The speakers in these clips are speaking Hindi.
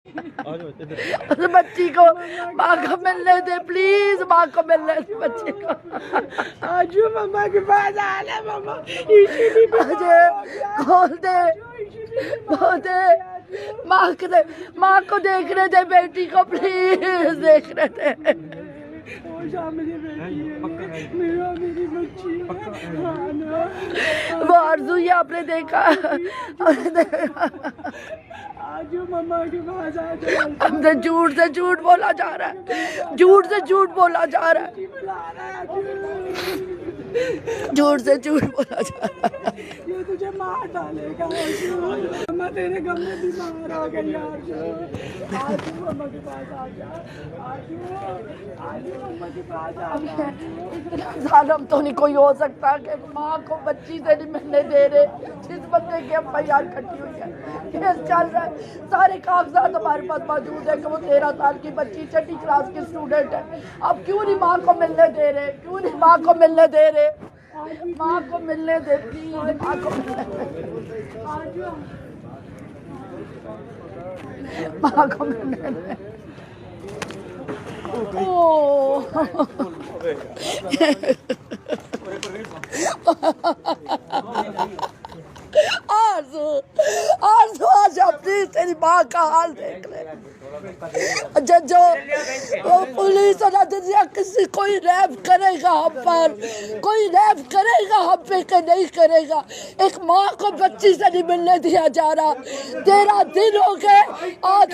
उस बच्ची को माँ को मिलने दे प्लीज, माँ को मिलने दे बच्ची को। आज मम्मा के पास आना मम्मा, खोल दे, खोल दे, माँ को देखने दे, बेटी को प्लीज देखने दे। मेरी बेटी है, मेरी बच्ची वो आरज़ू ये आपने देखा, आज मम्मा के पास आ जाओ। हमसे झूठ से झूठ बोला जा रहा है, झूठ से झूठ बोला जा रहा है, झूठ से झूठ बोला जा रहा है। ये तुझे मार डालेगा। मम्मा तेरे गम में बीमार हो गई यार। आज मम्मा के पास आ जा, आज मम्मा के पास आ जा। इतना जालिम तो नहीं कोई हो सकता कि माँ को बच्ची से नहीं मिलने दे रहे। जिस बंदे की एफआईआर कटी हुई है, केस चल रहा है, सारे कागजात हमारे पास मौजूद है कि वो 13 साल की बच्ची 6ठी क्लास की स्टूडेंट है। अब क्यों नहीं माँ को मिलने दे रहे, क्यों नहीं माँ को मिलने दे रहे? माँ को मिलने दे प्लीज, माँ को मिलने दे, माँ को मिलने दे। ओ आरज़ू, आरज़ू आजा प्लीज, तेरी माँ का हाल देख ले। जो पुलिस और अदलिया किसी कोई रैप करेगा हम पर, कोई रैप करेगा हम पे कि नहीं करेगा? एक माँ को बच्ची से नहीं मिलने दिया जा रहा। 13 दिन हो गए। आज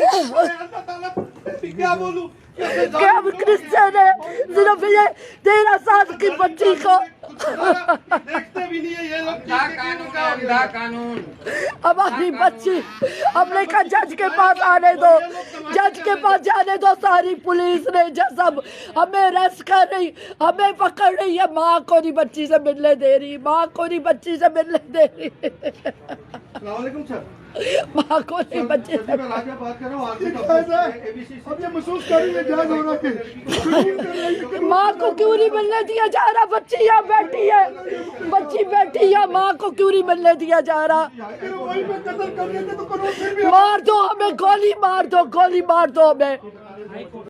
क्या बोलूं, क्या क्रिश्चियन है, सिर्फ ये 13 साल की बच्ची को देखते भी नहीं है ये लोग। कानून हमारी बच्ची, हमने कहा जज के पास आने दो, जज के पास जाने दो। सारी पुलिस ने सब हमें अरेस्ट कर रही, हमें पकड़ रही है, माँ को नहीं बच्ची से मिलने दे रही, माँ को नहीं बच्ची से मिलने दे रही। सर, माँ को नहीं बच्चे से राजा बात कर रहा हूँ। अब ये महसूस करेंगे जान हो रहा है। माँ को क्यों नहीं मिलने दिया जा रहा? बच्ची यहाँ बैठी है, बच्ची बैठी है, माँ को क्यों नहीं मिलने दिया जा रहा? मार दो हमें, गोली मार दो, गोली मार दो हमें।